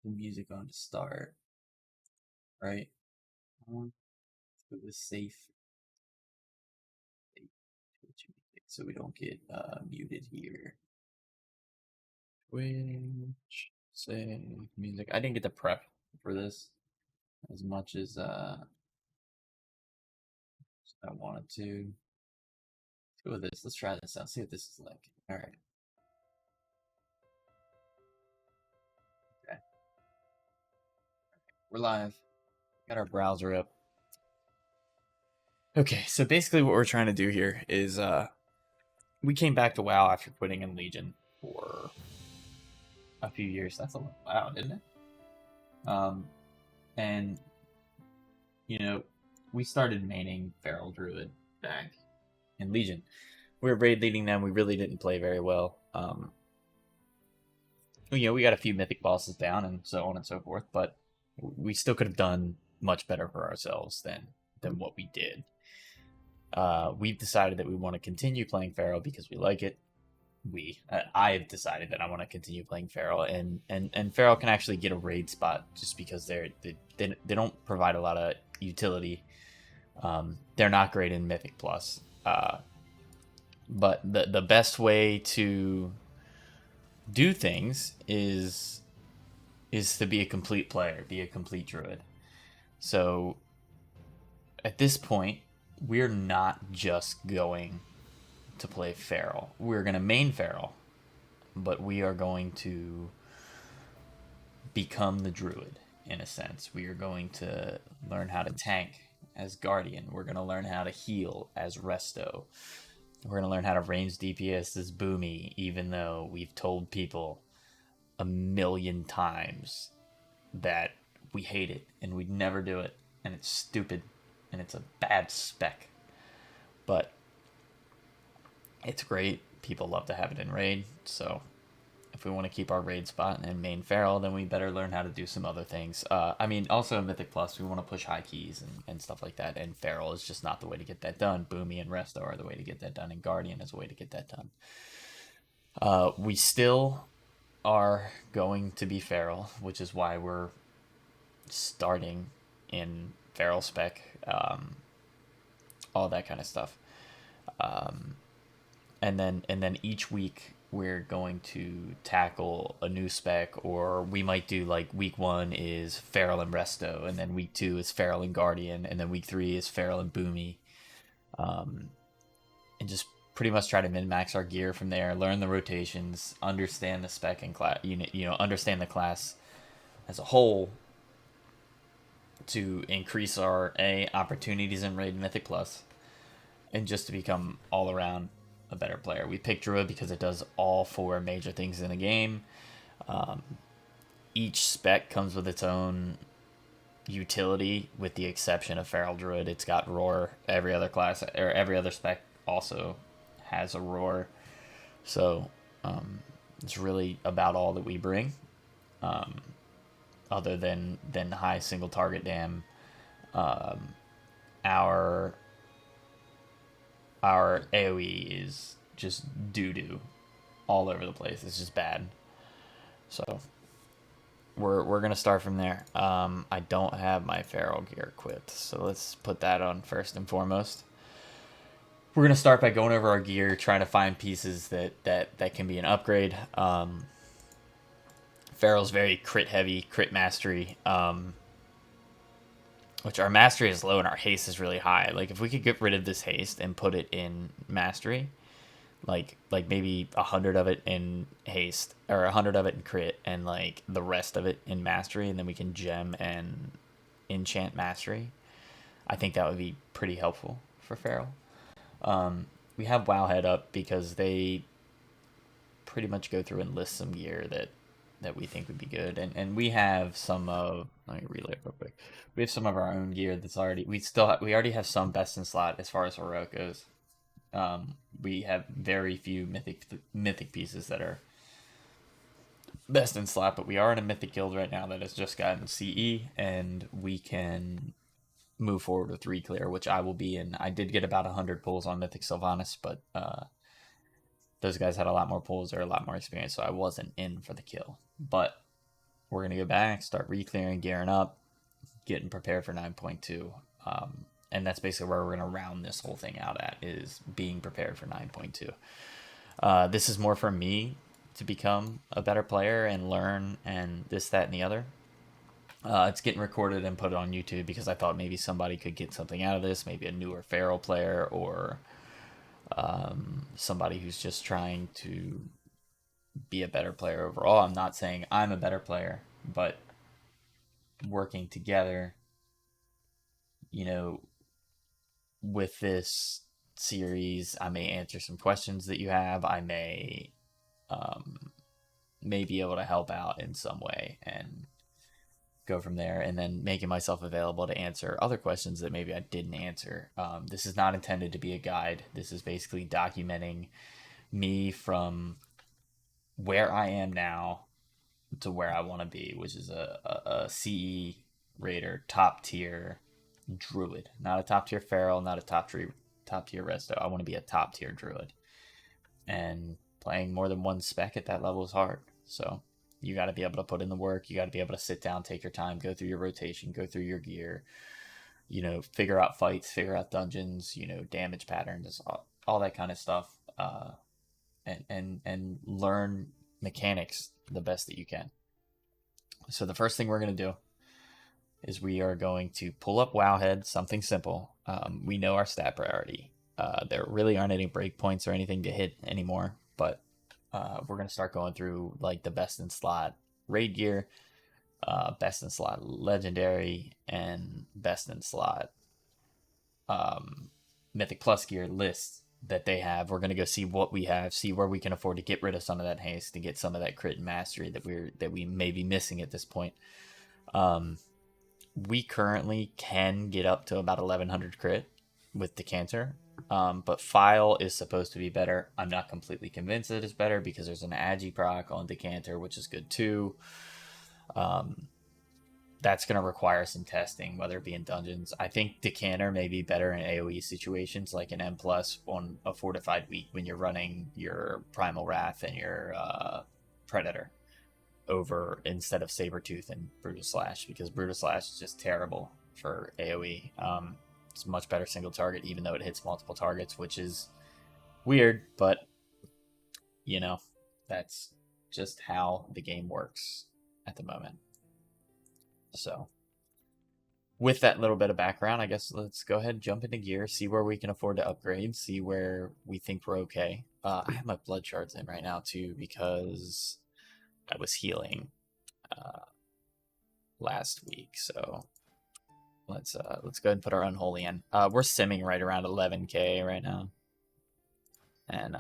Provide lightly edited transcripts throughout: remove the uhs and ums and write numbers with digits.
the music on to start, right? Let's go with safe, so we don't get muted here. Twitch, save music. I didn't get the prep for this as much as I wanted to. Let's go with this. Let's try this out. See what this is like. All right. Okay. We're live. Got our browser up. Okay, so basically what we're trying to do here is we came back to WoW after quitting in Legion for a few years. That's a wow, didn't it? And you know, we started maining Feral Druid back in Legion. We were raid leading them. We really didn't play very well. We got a few mythic bosses down and so on and so forth, but we still could have done much better for ourselves than what we did. We've decided that we want to continue playing Feral because we like it. I have decided that I want to continue playing Feral, and Feral can actually get a raid spot just because they don't provide a lot of utility. They're not great in Mythic Plus, but the best way to do things is to be a complete player, be a complete druid. So at this point, we're not just going to play Feral. We're going to main Feral, but we are going to become the druid in a sense. We are going to learn how to tank as Guardian. We're going to learn how to heal as Resto. We're going to learn how to range DPS as Boomy, even though we've told people a million times that we hate it and we'd never do it, and it's stupid and it's a bad spec. But it's great. People love to have it in raid, so if we want to keep our raid spot and main Feral, then we better learn how to do some other things. Also in Mythic Plus, we want to push high keys and stuff like that, and Feral is just not the way to get that done. Boomy and Resto are the way to get that done, and Guardian is the way to get that done. We still are going to be Feral, which is why we're starting in Feral spec, all that kind of stuff. And then each week we're going to tackle a new spec, or we might do like week 1 is Feral and Resto, and then week 2 is Feral and Guardian, and then week 3 is Feral and Boomy, and just pretty much try to min-max our gear from there, learn the rotations, understand the spec and class, understand the class as a whole, to increase our opportunities in Raid Mythic Plus, and just to become all around a better player. We picked Druid because it does all 4 major things in the game. Each spec comes with its own utility, with the exception of Feral Druid. It's got Roar. Every other class or every other spec also has a Roar. So it's really about all that we bring, other than high single target dam. Our AoE is just doo-doo all over the place. It's just bad. So we're gonna start from there. I don't have my Feral gear equipped, so let's put that on first and foremost. We're gonna start by going over our gear, trying to find pieces that can be an upgrade. Feral's very crit heavy, crit mastery. Which our mastery is low and our haste is really high. Like if we could get rid of this haste and put it in mastery, like maybe 100 of it in haste or 100 of it in crit, and like the rest of it in mastery, and then we can gem and enchant mastery. I think that would be pretty helpful for Feral. We have Wowhead up because they pretty much go through and list some gear that we think would be good, and we have some of. Let me relay it real quick. We have some of our own gear that's already. We already have some best in slot as far as heroic goes. We have very few mythic pieces that are best in slot, but we are in a mythic guild right now that has just gotten CE, and we can move forward with Reclear, which I will be in. I did get about 100 pulls on Mythic Sylvanas, but those guys had a lot more pulls or a lot more experience, so I wasn't in for the kill. But we're going to go back, start re-clearing, gearing up, getting prepared for 9.2. And that's basically where we're going to round this whole thing out at, is being prepared for 9.2. This is more for me to become a better player and learn and this, that, and the other. It's getting recorded and put on YouTube because I thought maybe somebody could get something out of this, maybe a newer Feral player or somebody who's just trying to be a better player overall. I'm not saying I'm a better player, but working together, you know, with this series, I may answer some questions that you have. I may be able to help out in some way and go from there, and then making myself available to answer other questions that maybe I didn't answer. This is not intended to be a guide. This is basically documenting me from where I am now to where I want to be, which is a CE raider, top tier Druid, not a top tier Feral, not a top tier Resto. I want to be a top tier Druid, and playing more than one spec at that level is hard. So you got to be able to put in the work. You got to be able to sit down, take your time, go through your rotation, go through your gear, figure out fights, figure out dungeons, damage patterns, all that kind of stuff, and learn mechanics the best that you can. So the first thing we're going to do is we are going to pull up Wowhead, something simple. We know our stat priority. There really aren't any breakpoints or anything to hit anymore, but we're going to start going through like the best in slot raid gear, best in slot legendary, and best in slot Mythic Plus gear lists that they have. We're going to go see what we have, see where we can afford to get rid of some of that haste to get some of that crit and mastery that we may be missing at this point. We currently can get up to about 1100 crit with Decanter, but File is supposed to be better. I'm not completely convinced that it's better because there's an Agi proc on Decanter, which is good too. That's going to require some testing, whether it be in dungeons. I think Decanter may be better in AoE situations, like an M plus on a fortified week when you're running your Primal Wrath and your Predator over instead of Sabertooth and Brutal Slash, because Brutal Slash is just terrible for AoE. It's a much better single target, even though it hits multiple targets, which is weird, but that's just how the game works at the moment. So with that little bit of background, I guess let's go ahead and jump into gear, see where we can afford to upgrade, see where we think we're okay. I have my blood shards in right now too because I was healing last week. So let's go ahead and put our unholy in. We're simming right around 11k right now, and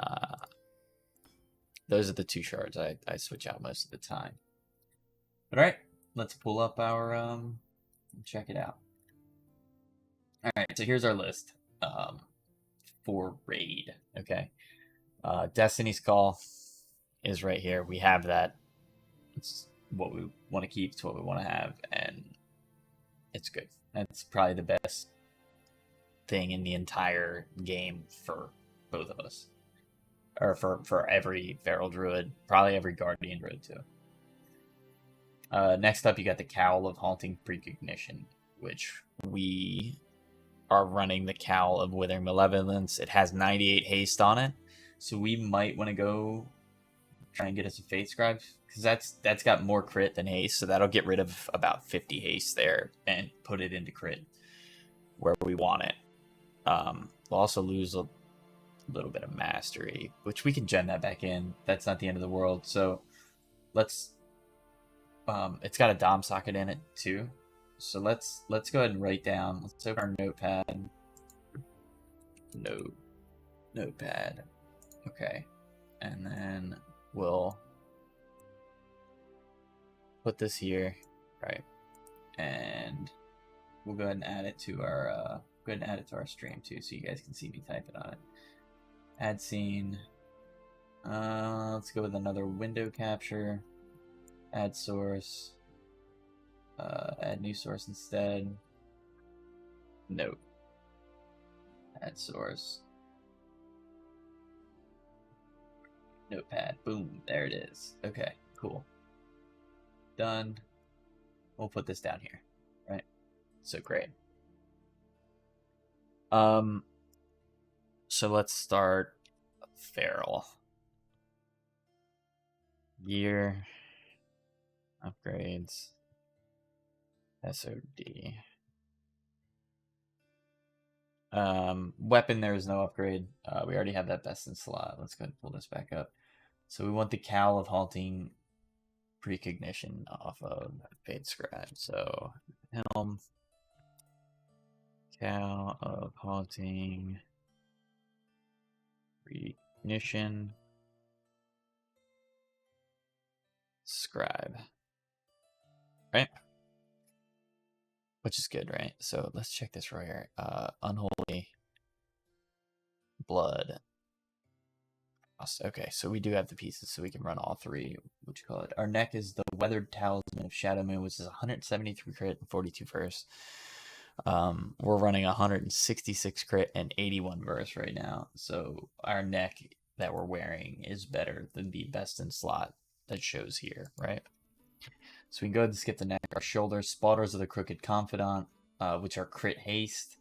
those are the two shards I switch out most of the time. But all right, let's pull up our check it out. All right, so here's our list for raid. Okay, Destiny's Call is right here. We have that. It's what we want to keep. It's what we want to have, and it's good. That's probably the best thing in the entire game for both of us, or for every Feral Druid, probably every Guardian Druid too. Next up, you got the Cowl of Haunting Precognition, which we are running the Cowl of Withering Malevolence. It has 98 haste on it, so we might want to go try and get us a Fate Scribe, because that's got more crit than haste, so that'll get rid of about 50 haste there and put it into crit where we want it. We'll also lose a little bit of mastery, which we can gen that back in. That's not the end of the world. So let's it's got a Dom socket in it too, so let's go ahead and write down. Let's open our notepad. Notepad. Okay, and then we'll put this here, right? And we'll go ahead and add it to our stream too, so you guys can see me typing on it. Add scene. Let's go with another window capture. Add source. Add new source instead. Note. Add source. Notepad. Boom. There it is. Okay, cool. Done. We'll put this down here, right? So great. So let's start Feral. Gear. Upgrades. SOD. Weapon, there is no upgrade. We already have that best in slot. Let's go ahead and pull this back up. So we want the Cowl of Halting Precognition off of Paid Scribe. So Helm, Cowl of Halting Precognition, Scribe. Right? Which is good, right? So let's check this right here. Unholy Blood. Okay, so we do have the pieces, so we can run all three. What you call it? Our neck is the Weathered Talisman of Shadow Moon, which is 173 crit and 42 verse. We're running 166 crit and 81 verse right now. So our neck that we're wearing is better than the best in slot that shows here, right? So we can go ahead and skip the neck. Our shoulders, Spotters of the Crooked Confidant, which are crit haste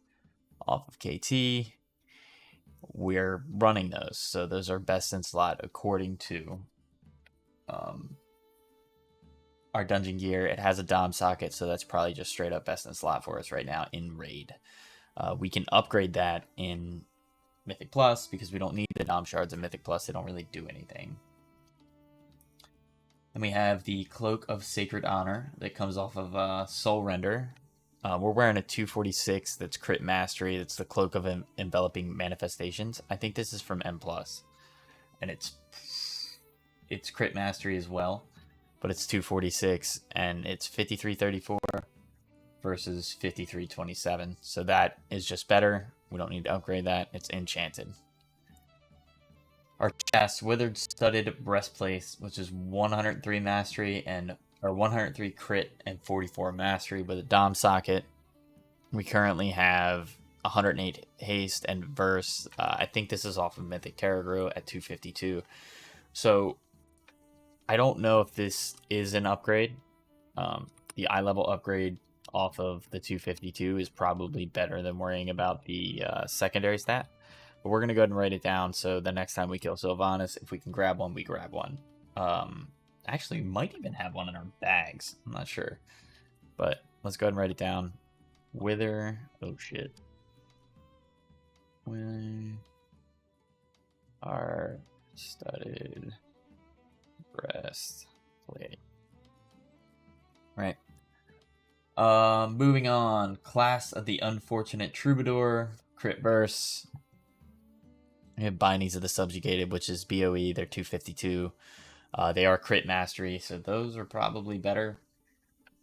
off of KT. We're running those, so those are best in slot according to our dungeon gear. It has a Dom socket, so that's probably just straight up best in slot for us right now in raid. We can upgrade that in Mythic Plus because we don't need the Dom shards in Mythic Plus. They don't really do anything. Then we have the Cloak of Sacred Honor that comes off of Soul Render. We're wearing a 246 that's crit mastery. That's the Cloak of Enveloping Manifestations. I think this is from M+. And it's crit mastery as well. But it's 246 and it's 5334 versus 5327. So that is just better. We don't need to upgrade that. It's enchanted. Our chest, Withered Studded Breastplate, which is 103 mastery and or 103 crit and 44 mastery with a Dom socket. We currently have 108 haste and verse. I think this is off of Mythic Terragru at 252. So I don't know if this is an upgrade. The eye level upgrade off of the 252 is probably better than worrying about the secondary stat. But we're going to go ahead and write it down so the next time we kill Sylvanas, if we can grab one, we grab one. Actually, we might even have one in our bags. I'm not sure. But let's go ahead and write it down. Wither. Oh, shit. We are studded breastplate. Right. Moving on. Class of the Unfortunate Troubadour. Crit burst. We have Bindings of the Subjugated, which is BOE. They're 252. They are crit mastery, so those are probably better.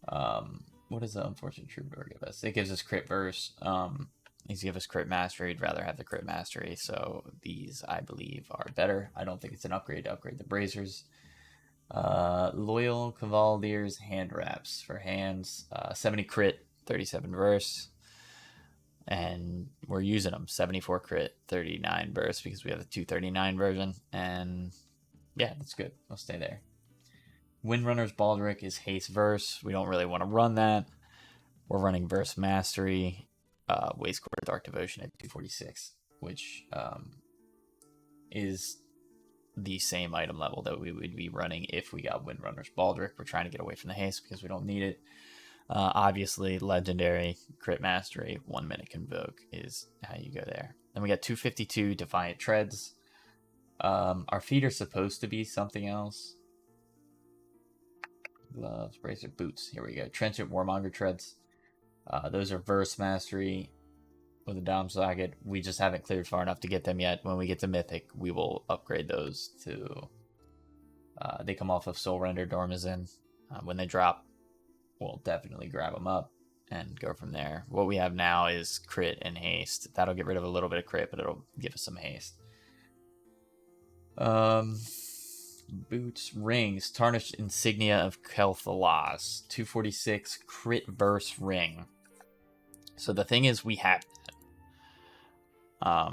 What does the Unfortunate Troubadour give us? It gives us crit verse. These give us crit mastery. I'd rather have the crit mastery, so these, I believe, are better. I don't think it's an upgrade to upgrade the Brazers. Loyal Cavalier's Hand Wraps for hands. 70 crit, 37 verse. And we're using them. 74 crit, 39 verse because we have the 239 version. And yeah, that's good. We'll stay there. Windrunner's Baldric is haste verse. We don't really want to run that. We're running verse mastery. Waste Core Dark Devotion at 246, which is the same item level that we would be running if we got Windrunner's Baldric. We're trying to get away from the haste because we don't need it. Obviously, legendary crit mastery, 1 minute convoke is how you go there. Then we got 252 Defiant Treads. Our feet are supposed to be something else. Gloves, bracer, boots. Here we go. Trenchant Warmonger Treads. Those are verse mastery with a Dom socket. We just haven't cleared far enough to get them yet. When we get to Mythic, we will upgrade those to... they come off of Soul Render Dormizin. When they drop, we'll definitely grab them up and go from there. What we have now is crit and haste. That'll get rid of a little bit of crit, but it'll give us some haste. Boots, rings, tarnished insignia of Kel'Thalas, 246 crit verse ring. So the thing is, we have that.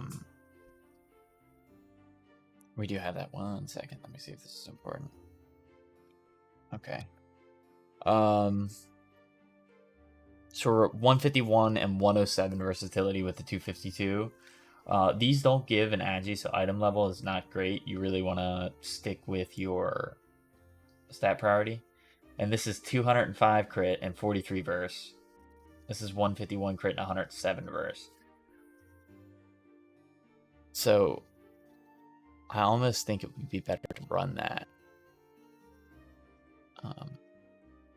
We do have that. 1 second. Let me see if this is important. Okay. So we're 151 and 107 versatility with the 252. These don't give an agi, so item level is not great. You really want to stick with your stat priority. And this is 205 crit and 43 verse. This is 151 crit and 107 verse. So I almost think it would be better to run that.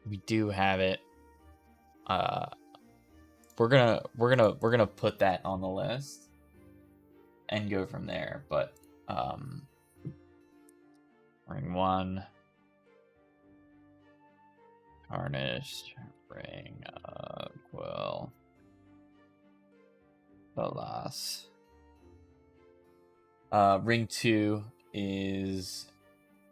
We do have it. We're gonna put that on the list and go from there. But ring 1, tarnished, ring Quill, Balas. Ring 2 is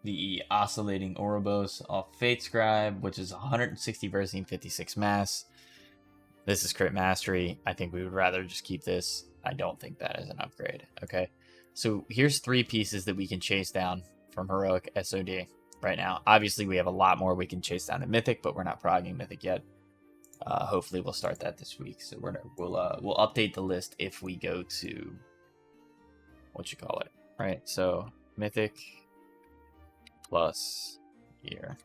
the Oscillating Ouroboros off Fate Scribe, which is 160 Versing, 56 Mass. This is Crit Mastery. I think we would rather just keep this. I don't think that is an upgrade. Okay, so here's 3 pieces that we can chase down from Heroic SOD right now. Obviously, we have a lot more we can chase down in Mythic, but we're not progging Mythic yet. Hopefully, we'll start that this week. So we'll update the list if we go to what you call it, right? So Mythic plus here,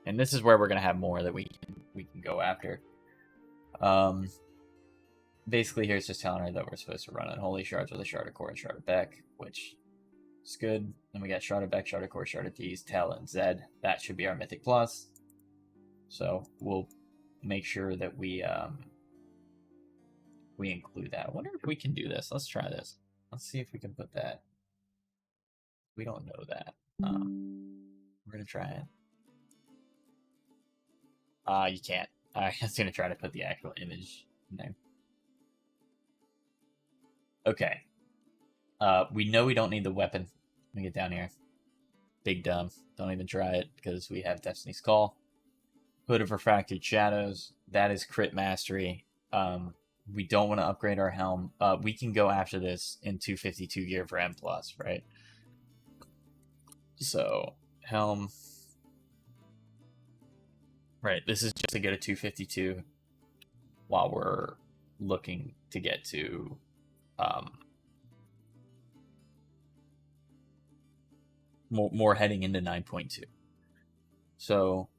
and this is where we're gonna have more that we can go after. Basically, here's just telling her that we're supposed to run Unholy Shards with a Shard of Core and Shard of Beck, which is good. Then we got Shard of Beck, Shard of Core, Shard of Thieves, Tel, and Zed. That should be our Mythic Plus. So we'll make sure that we include that. I wonder if we can do this. Let's try this. Let's see if we can put that. We don't know that. We're gonna try it. You can't. I was gonna try to put the actual image in there. Okay. We know we don't need the weapon. Let me get down here. Big dumb. Don't even try it because we have Destiny's Call. Hood of Refracted Shadows. That is Crit Mastery. We don't want to upgrade our helm. We can go after this in 252 gear for M+, right? So, helm. Right, this is just to get a 252 while we're looking to get to more heading into 9.2. So,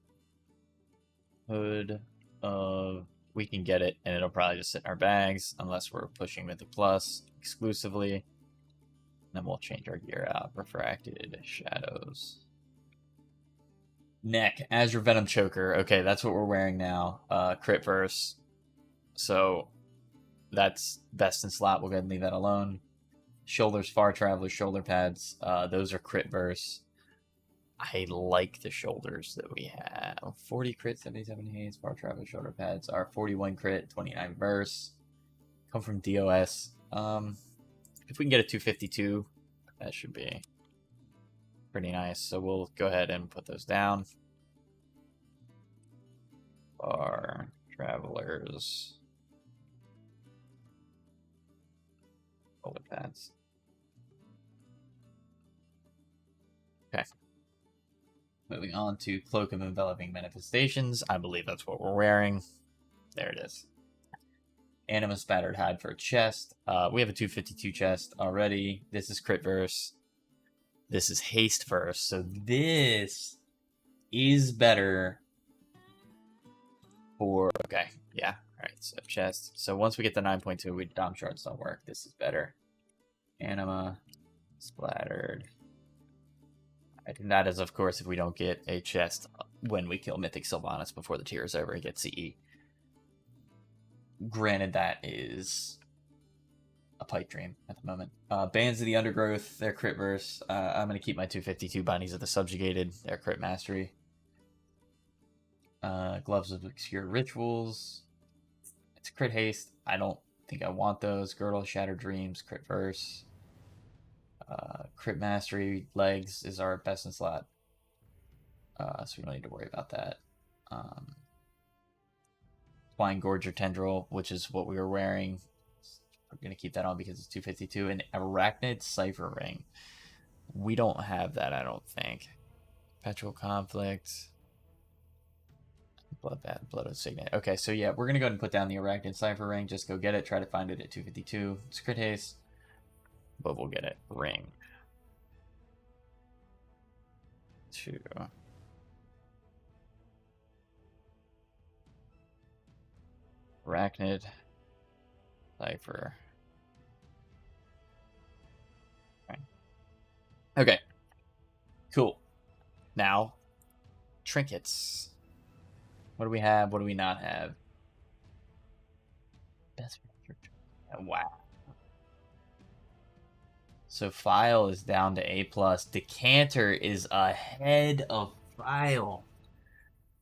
Hood of... We can get it, and it'll probably just sit in our bags, unless we're pushing Mythic Plus exclusively. Then we'll change our gear out. Refracted Shadows. Neck, Azure Venom Choker. Okay, that's what we're wearing now. Crit verse. So that's best in slot. We'll go ahead and leave that alone. Shoulders, Far Traveler, shoulder pads. Those are crit verse. I like the shoulders that we have. 40 crit, 77 haze, Far Traveler, shoulder pads are 41 crit, 29 verse. Come from DOS. If we can get a 252, that should be pretty nice. So we'll go ahead and put those down. Far Travelers. Shoulder pads. Okay. Moving on to Cloak of Enveloping Manifestations. I believe that's what we're wearing. There it is. Anima Spattered Hide for a chest. We have a 252 chest already. This is crit verse. This is haste verse. So this is better for... Okay, yeah. Alright, so chest. So once we get to 9.2, we Dom Shards don't work. This is better. Anima Splattered. And that is, of course, if we don't get a chest when we kill Mythic Sylvanas before the tier is over and get CE. Granted, that is a pipe dream at the moment. Bands of the Undergrowth, their crit verse. I'm going to keep my 252 Bindings of the Subjugated, their crit mastery. Gloves of Obscure Rituals. It's crit haste. I don't think I want those. Girdle of Shattered Dreams, crit verse. Crit Mastery legs is our best in slot, so we don't need to worry about that. Flying Gorger Tendril, which is what we were wearing, we're going to keep that on because it's 252. And Arachnid Cipher Ring, we don't have that, I don't think. Perpetual Conflict, Blood Signet. Okay, so yeah, we're gonna go ahead and put down the Arachnid Cipher Ring. Just go get it. Try to find it at 252. It's crit haste, but we'll get it. Ring. 2. Arachnid Cipher. Okay. Cool. Now, trinkets. What do we have? What do we not have? Best. Wow. So File is down to A+. Decanter is ahead of File.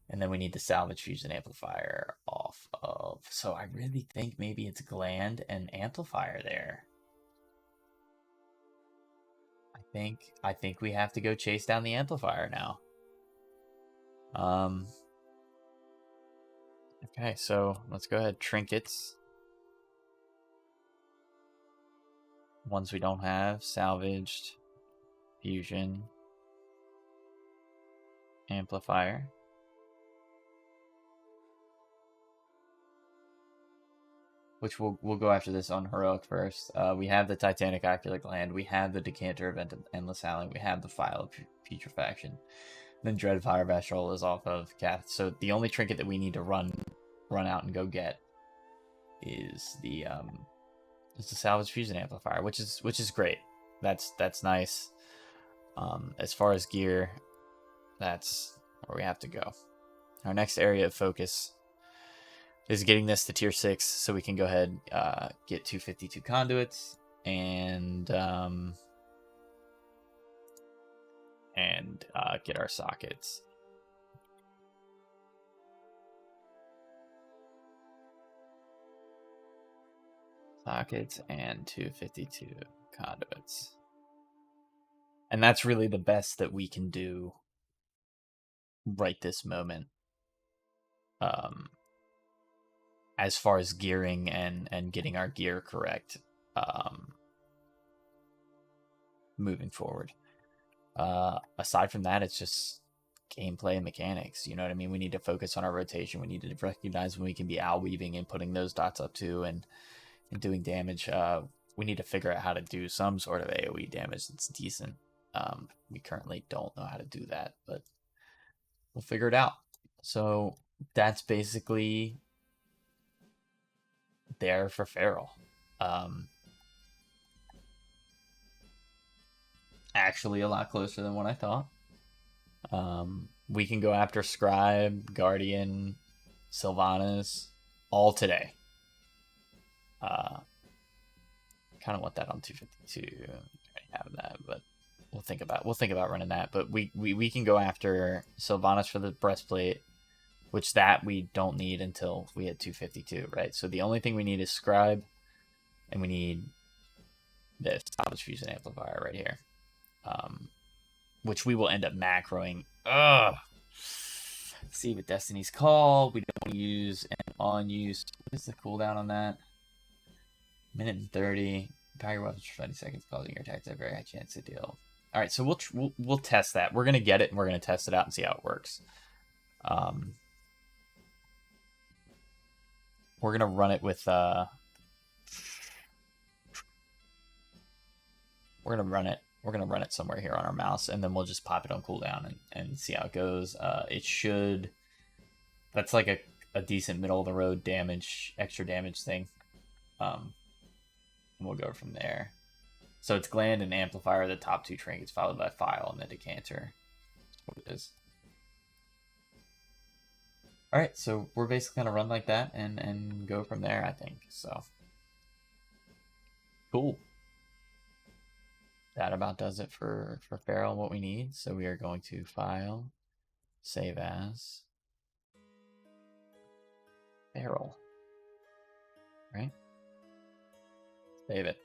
And then we need the Salvage Fusion Amplifier off of. So I really think maybe it's Gland and Amplifier there. I think we have to go chase down the Amplifier now. Okay, so let's go ahead. Trinkets. Ones we don't have. Salvaged. Fusion. Amplifier. Which we'll go after this on Heroic first. We have the Titanic Ocular Gland. We have the Decanter Event of Endless Howling. We have the File of Putrefaction. Then Dread Fire Vestral is off of Cath. So the only trinket that we need to run out and go get is the Salvage Fusion Amplifier, which is great. That's nice. As far as gear, that's where we have to go. Our next area of focus is getting this to tier 6 so we can go ahead get 252 conduits and get our sockets. Sockets and 252 conduits. And that's really the best that we can do right this moment. As far as gearing and getting our gear correct moving forward. Aside from that, it's just gameplay and mechanics. You know what I mean? We need to focus on our rotation. We need to recognize when we can be owl weaving and putting those dots up too and doing damage. We need to figure out how to do some sort of AoE damage that's decent. We currently don't know how to do that, but we'll figure it out. So that's basically there for Feral. Actually a lot closer than what I thought. We can go after Scribe, Guardian, Sylvanas all today. Kind of want that on 252. I have that, but we'll think about running that. But we can go after Sylvanas for the breastplate, which that we don't need until we hit 252, right? So the only thing we need is Scribe, and we need this Salvage Fusion Amplifier right here, which we will end up macroing. See, with Destiny's Call, we don't use an on use. What is the cooldown on that? Minute and 30. Power your weapons for 20 seconds, causing your attacks have a very high chance to deal. All right, so we'll test that. We're gonna get it and we're gonna test it out and see how it works. We're gonna run it with we're gonna run it somewhere here on our mouse, and then we'll just pop it on cooldown and see how it goes. It should. That's like a decent middle of the road damage, extra damage thing. And we'll go from there. So it's Gland and Amplifier, the top two trinkets, followed by File and the Decanter. That's what it is. Alright, so we're basically gonna run like that and go from there, I think. So cool. That about does it for Feral, what we need. So we are going to File, Save As, Feral. Right? Save it.